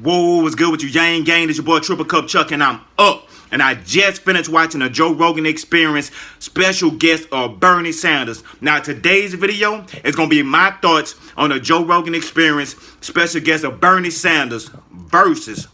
Whoa, what's good with you, Yang Gang? It's your boy Triple Cup Chuck, and I'm up. And I just finished watching the Joe Rogan Experience special guest of Bernie Sanders. Now, today's video is going to be my thoughts on the Joe Rogan Experience special guest of Bernie Sanders versus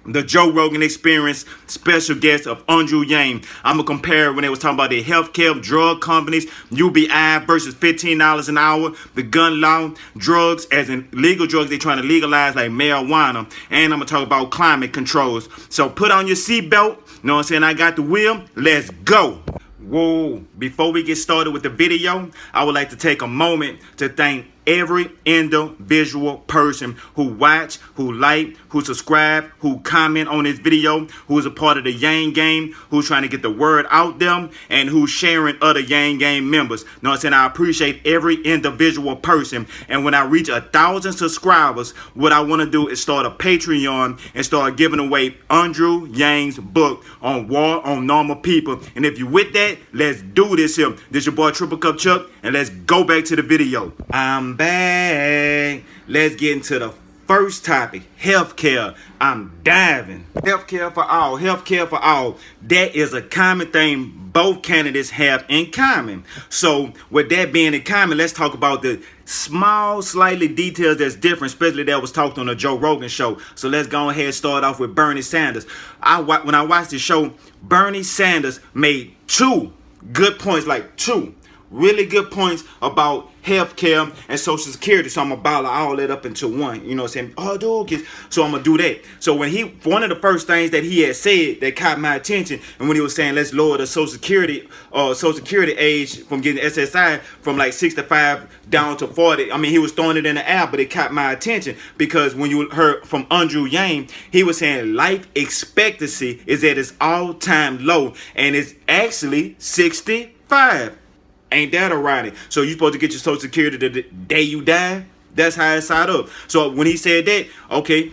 the Joe Rogan Experience special guest of Andrew Yang. I'm going to compare when they was talking about the healthcare, drug companies, UBI versus $15 an hour, the gun law, drugs, as in legal drugs they're trying to legalize like marijuana, and I'm going to talk about climate controls. So put on your seatbelt, you know what I'm saying? I got the wheel. Let's go. Whoa, before we get started with the video, I would like to take a moment to thank every individual person who watch, who like, who subscribe, who comment on this video, who is a part of the Yang Gang, who's trying to get the word out there, and who's sharing other Yang Gang members. You know what I'm saying? I appreciate every individual person. And when I reach 1,000 subscribers, what I want to do is start a Patreon and start giving away Andrew Yang's book on War on Normal People. And if you with that, let's do this here. This your boy Triple Cup Chuck, and let's go back to the video. I'm back. Let's get into the first topic, healthcare. I'm diving. Healthcare for all. Healthcare for all. That is a common thing both candidates have in common. So with that being in common, let's talk about the small, slightly details that's different, especially that was talked on the Joe Rogan show. So let's go ahead and start off with Bernie Sanders. When I watched the show, Bernie Sanders made two good points, like two really good points about healthcare and Social Security. So I'm gonna bottle all that up into one. You know what I'm saying? Oh, dude, kids. So I'm gonna do that. So when one of the first things that he had said that caught my attention, and when he was saying let's lower the Social Security age from getting SSI from like 65 down to 40. I mean, he was throwing it in the air, but it caught my attention because when you heard from Andrew Yang, he was saying life expectancy is at its all-time low, and it's actually 65. Ain't that ironic? So you supposed to get your Social Security the day you die? That's how it's set up. So when he said that, okay,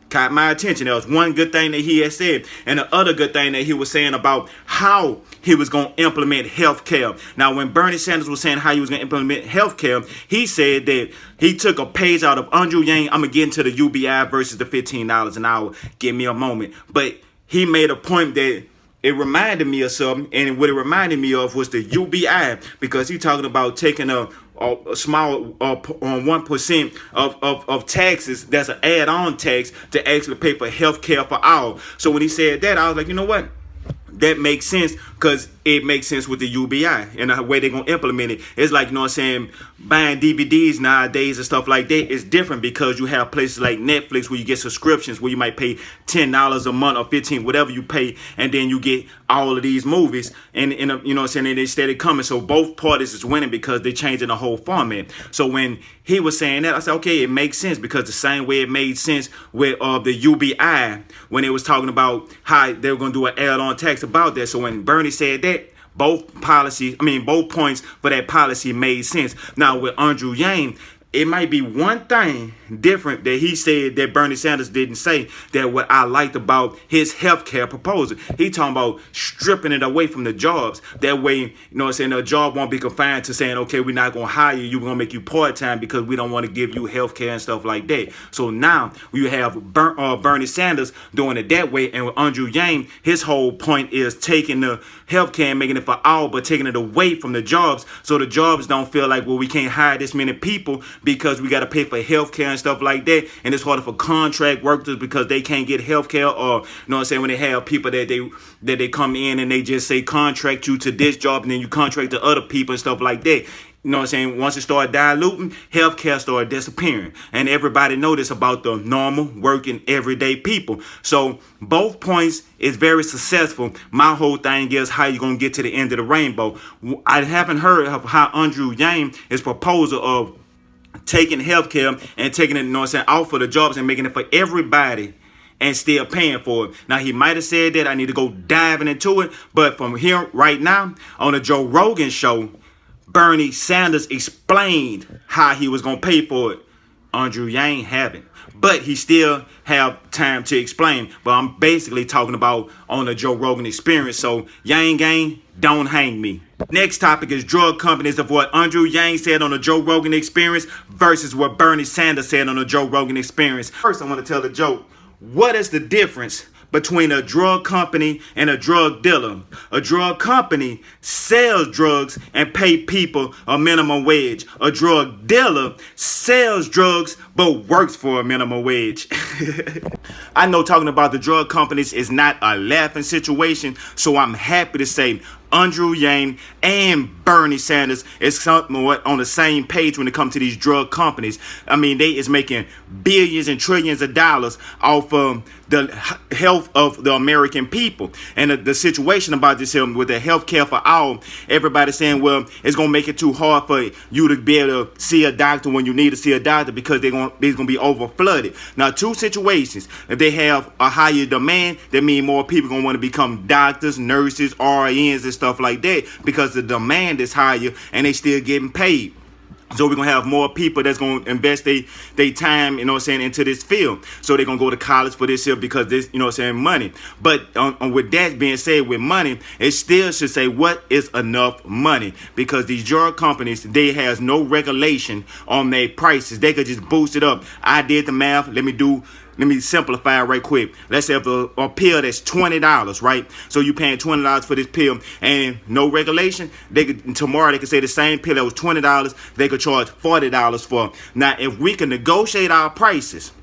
caught my attention. There was one good thing that he had said, and the other good thing that he was saying about how he was going to implement health care. Now, when Bernie Sanders was saying how he was going to implement health care, he said that he took a page out of Andrew Yang. I'm going to get into the UBI versus the $15 an hour. Give me a moment. But he made a point that it reminded me of something, and what it reminded me of was the UBI, because he's talking about taking a small 1% of taxes, that's an add-on tax to actually pay for health care for all. So when he said that, I was like, you know what? That makes sense, because it makes sense with the UBI and the way they're going to implement it. It's like, you know what I'm saying, buying DVDs nowadays and stuff like that is different because you have places like Netflix where you get subscriptions where you might pay $10 a month or $15, whatever you pay, and then you get all of these movies, and you know what I'm saying, and they steady coming. So both parties is winning because they're changing the whole format. So when he was saying that, I said, okay, it makes sense, because the same way it made sense with the UBI when it was talking about how they were going to do an add-on tax about that. So when Bernie said that, both points for that policy made sense. Now with Andrew Yang, it might be one thing different that he said that Bernie Sanders didn't say, that what I liked about his health care proposal. He talking about stripping it away from the jobs. That way, you know what I'm saying, the job won't be confined to saying, okay, we're not going to hire you, we're going to make you part-time because we don't want to give you health care and stuff like that. So now you have Bernie Sanders doing it that way, and with Andrew Yang, his whole point is taking the health care and making it for all, but taking it away from the jobs, so the jobs don't feel like, well, we can't hire this many people because we got to pay for health care and stuff like that, and it's harder for contract workers because they can't get health care, or you know what I'm saying, when they have people that they come in and they just say contract you to this job and then you contract to other people and stuff like that. You know what I'm saying? Once it started diluting, healthcare started disappearing. And everybody know this about the normal, working, everyday people. So both points is very successful. My whole thing is how you going to get to the end of the rainbow. I haven't heard of how Andrew Yang is proposal of taking healthcare and taking it, you know what I'm saying, off of the jobs and making it for everybody and still paying for it. Now, he might have said that. I need to go diving into it. But from here right now on the Joe Rogan show, Bernie Sanders explained how he was going to pay for it. Andrew Yang haven't. but he still have time to explain. But I'm basically talking about on the Joe Rogan Experience. So Yang Gang, don't hang me. Next topic is drug companies of what Andrew Yang said on the Joe Rogan Experience versus what Bernie Sanders said on the Joe Rogan Experience. First, I want to tell the joke. What is the difference between a drug company and a drug dealer? A drug company sells drugs and pay people a minimum wage. A drug dealer sells drugs but works for a minimum wage. I know talking about the drug companies is not a laughing situation, so I'm happy to say Andrew Yang and Bernie Sanders is somewhat on the same page when it comes to these drug companies. I mean, they is making billions and trillions of dollars off of the health of the American people. And the situation about this here with the health care for all, everybody saying, well, it's going to make it too hard for you to be able to see a doctor when you need to see a doctor because they're going to be over flooded. Now, two situations. If they have a higher demand, that means more people going to want to become doctors, nurses, RNs, and stuff like that because the demand is higher and they still getting paid. So we're going to have more people that's going to invest their time, you know what I'm saying, into this field. So they're going to go to college for this here because this, you know what I'm saying, money. But with that being said, with money, it still should say what is enough money. Because these drug companies, they has no regulation on their prices. They could just boost it up. I did the math. Let me simplify it right quick. Let's say if a pill that's $20, right? So you paying $20 for this pill and no regulation. Tomorrow they could say the same pill that was $20, they could charge $40 for. Now, if we can negotiate our prices,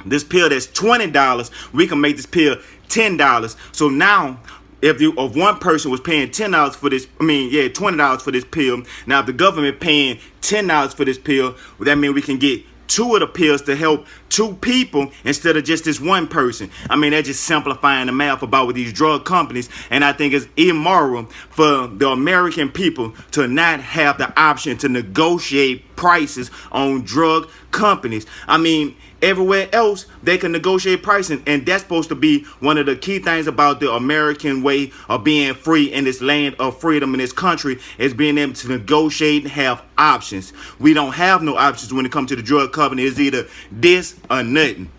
this pill that's $20, we can make this pill $10. So now, if one person was paying $10 for this, $20 for this pill. Now, if the government paying $10 for this pill, that means we can get two of the pills to help two people instead of just this one person. I mean, they're just simplifying the math about with these drug companies, and I think it's immoral for the American people to not have the option to negotiate prices on drug companies. I mean, everywhere else they can negotiate pricing, and that's supposed to be one of the key things about the American way of being free in this land of freedom in this country, is being able to negotiate and have options. We don't have no options when it comes to the drug company. It's either this or nothing.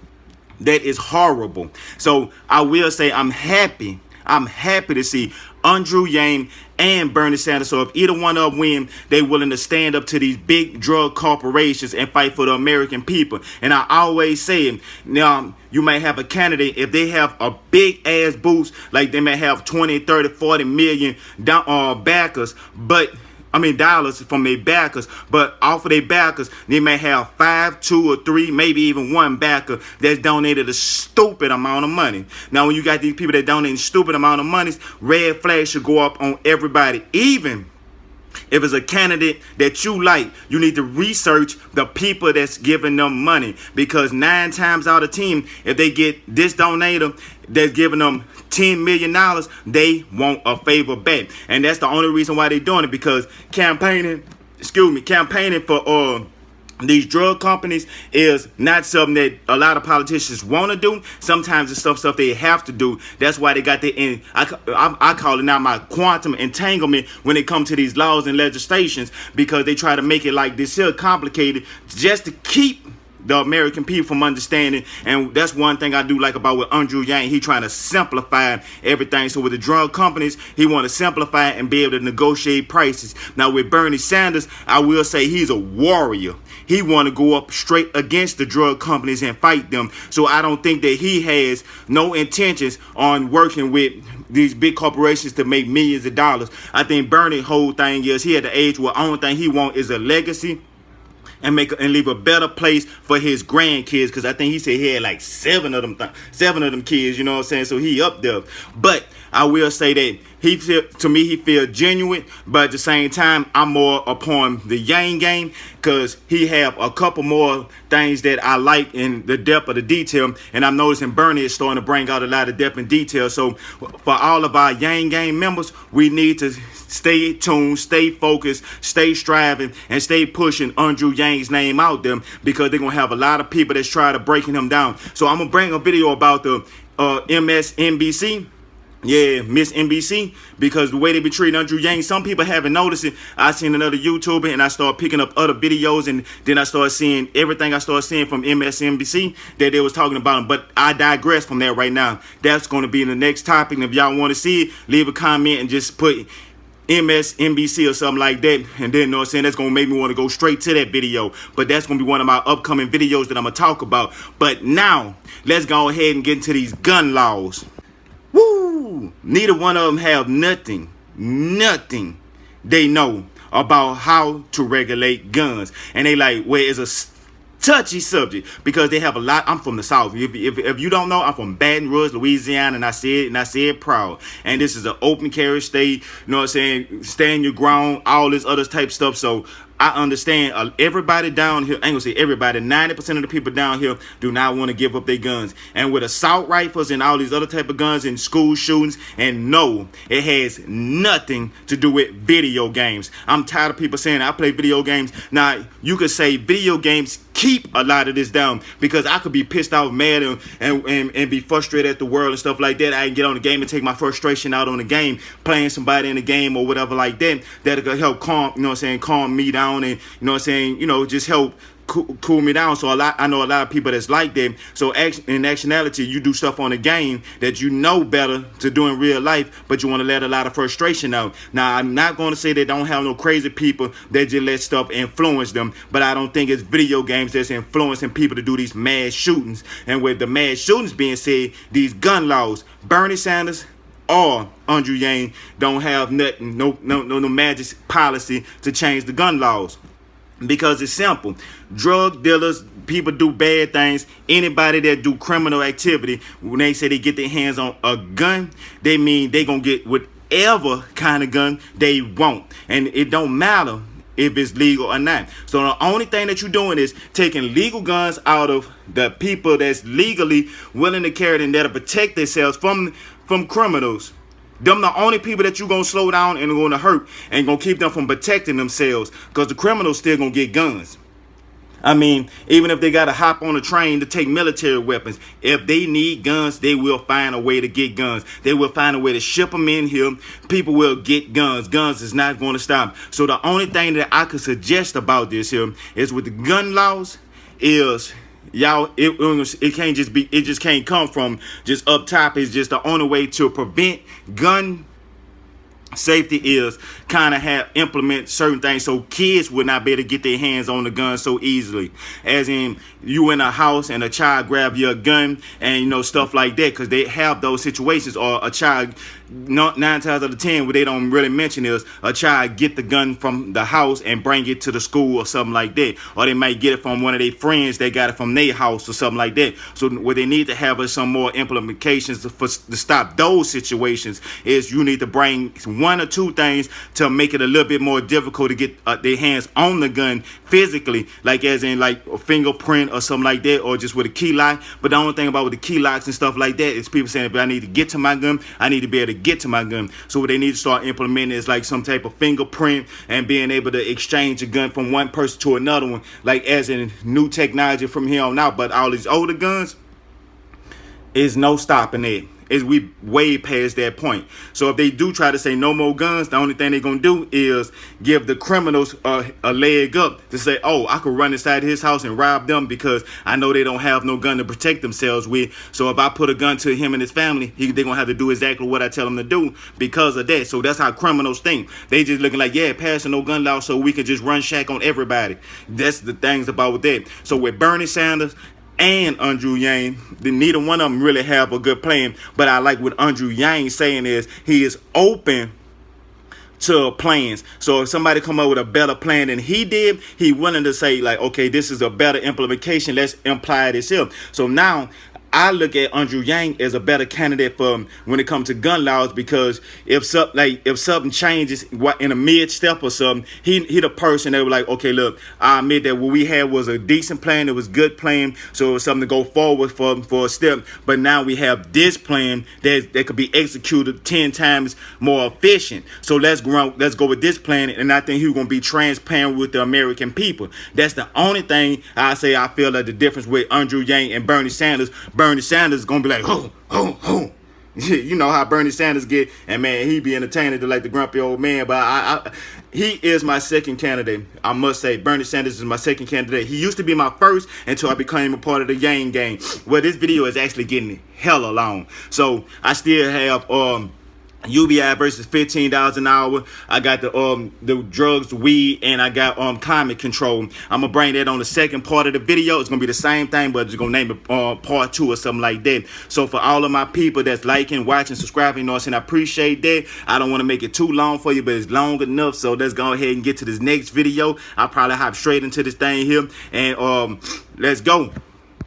That is horrible. So I will say I'm happy to see Andrew Yang and Bernie Sanders. So if either one of them win, they willing to stand up to these big drug corporations and fight for the American people. And I always say, now you may have a candidate, if they have a big ass boost, like they may have 20, 30, 40 million backers, but dollars from their backers, but off of their backers, they may have 5, 2, or 3, maybe even one backer that's donated a stupid amount of money. Now, when you got these people that donate a stupid amount of money, red flags should go up on everybody. Even if it's a candidate that you like, you need to research the people that's giving them money, because 9 times out of 10, if they get this donator that's giving them $10 million, they want a favor back. And that's the only reason why they're doing it, because campaigning for these drug companies is not something that a lot of politicians want to do. Sometimes it's stuff they have to do. That's why they got I call it now my quantum entanglement when it comes to these laws and legislations, because they try to make it like this here complicated just to keep the American people from understanding. And that's one thing I do like about with Andrew Yang. He trying to simplify everything. So with the drug companies, he want to simplify and be able to negotiate prices. Now with Bernie Sanders, I will say he's a warrior. He want to go up straight against the drug companies and fight them. So I don't think that he has no intentions on working with these big corporations to make millions of dollars. I think Bernie's whole thing is he at the age where the only thing he want is a legacy and leave a better place for his grandkids, because I think he said he had like 7 of them kids, you know what I'm saying? So he up there. But I will say that he feel genuine, but at the same time, I'm more upon the Yang game, because he have a couple more things that I like in the depth of the detail, and I'm noticing Bernie is starting to bring out a lot of depth and detail. So for all of our Yang game members, we need to stay tuned, stay focused, stay striving, and stay pushing Andrew Yang's name out there, because they're going to have a lot of people that's trying to breaking him down. So I'm going to bring a video about the MSNBC. Yeah, Miss NBC, because the way they be treating Andrew Yang, some people haven't noticed it. I seen another YouTuber and I started picking up other videos, and then I started seeing everything I started seeing from MSNBC that they was talking about him. But I digress from that right now. That's going to be the next topic. And if y'all want to see it, leave a comment and just put MSNBC or something like that, and then, you know what I'm saying, that's gonna make me want to go straight to that video. But that's gonna be one of my upcoming videos that I'm gonna talk about. But now let's go ahead and get into these gun laws. Woo! Neither one of them have nothing they know about how to regulate guns. And they like, well, it's a touchy subject because they have a lot. I'm from the South. If you don't know, I'm from Baton Rouge, Louisiana, and I say it proud. And this is an open carry state. You know what I'm saying? Stand your ground, all this other type stuff. So I understand everybody down here, I ain't gonna say everybody, 90% of the people down here do not want to give up their guns. And with assault rifles and all these other type of guns and school shootings, and no, it has nothing to do with video games. I'm tired of people saying I play video games. Now, you could say video games keep a lot of this down, because I could be pissed off, mad, and be frustrated at the world and stuff like that. I can get on the game and take my frustration out on the game, playing somebody in the game or whatever like that. That could help calm, you know what I'm saying, calm me down, and you know what I'm saying, you know, just help cool me down. So I know a lot of people that's like that. So in actuality, you do stuff on the game that you know better to do in real life, but you want to let a lot of frustration out. Now, I'm not going to say they don't have no crazy people that just let stuff influence them, but I don't think it's video games that's influencing people to do these mass shootings. And with the mass shootings being said, these gun laws, Bernie Sanders or Andrew Yang don't have nothing, no magic policy to change the gun laws. Because it's simple. Drug dealers, people do bad things. Anybody that do criminal activity, when they say they get their hands on a gun, they mean they gonna get whatever kind of gun they want. And it don't matter if it's legal or not. So the only thing that you're doing is taking legal guns out of the people that's legally willing to carry them, that'll protect themselves from criminals. Them the only people that you gonna slow down and gonna hurt and gonna keep them from protecting themselves, because the criminals still gonna get guns. I mean, even if they gotta hop on a train to take military weapons, if they need guns, they will find a way to get guns. They will find a way to ship them in here. People will get guns. Guns is not going to stop. So the only thing that I could suggest about this here is with the gun laws is, y'all, it can't just be, it just can't come from just up top. It's just the only way to prevent gun safety is kind of implement certain things so kids would not be able to get their hands on the gun so easily. As in, you in a house and a child grab your gun and, you know, stuff like that, because they have those situations. Or a child, 9 times out of 10, what they don't really mention is a child get the gun from the house and bring it to the school or something like that. Or they might get it from one of their friends that got it from their house or something like that. So what they need to have is some more implementations to stop those situations. Is you need to bring 1 or 2 things to make it a little bit more difficult to get their hands on the gun physically, like as in like a fingerprint or something like that, or just with a key lock. But the only thing about with the key locks and stuff like that is people saying, if I need to get to my gun, I need to be able to get to my gun. So what they need to start implementing is like some type of fingerprint and being able to exchange a gun from one person to another one, like as in new technology from here on out. But all these older guns, is no stopping it. Is we way past that point. So if they do try to say no more guns, the only thing they're gonna do is give the criminals a leg up to say, oh, I could run inside his house and rob them because I know they don't have no gun to protect themselves with. So if I put a gun to him and his family, they're gonna have to do exactly what I tell them to do because of that. So that's how criminals think. They just looking like, yeah, passing no gun law so we can just run shack on everybody. That's the things about that. So with Bernie Sanders and Andrew Yang, neither one of them really have a good plan. But I like what Andrew Yang saying is he is open to plans. So if somebody come up with a better plan than he did, he willing to say like, okay, this is a better implementation. Let's imply this here. So now I look at Andrew Yang as a better candidate for when it comes to gun laws, because if something changes in a mid step or something, he the person that was like, okay, look, I admit that what we had was a decent plan, it was good plan, so it was something to go forward for a step. But now we have this plan that could be executed 10 times more efficient. So let's go with this plan, and I think he's gonna be transparent with the American people. That's the only thing I feel like the difference with Andrew Yang and Bernie Sanders. Bernie Sanders is going to be like, oh. You know how Bernie Sanders get, and man, he be entertaining to like the grumpy old man. But he is my second candidate. I must say, Bernie Sanders is my second candidate. He used to be my first until I became a part of the Yang Gang. Well, this video is actually getting hella long, so I still have UBI versus $15 an hour. I got the drugs, the weed, and I got climate control. I'm gonna bring that on the second part of the video. It's gonna be the same thing, but just gonna name it part 2 or something like that. So for all of my people that's liking, watching, subscribing, you know what I'm saying, I appreciate that. I don't want to make it too long for you, but it's long enough. So let's go ahead and get to this next video. I'll probably hop straight into this thing here, and let's go.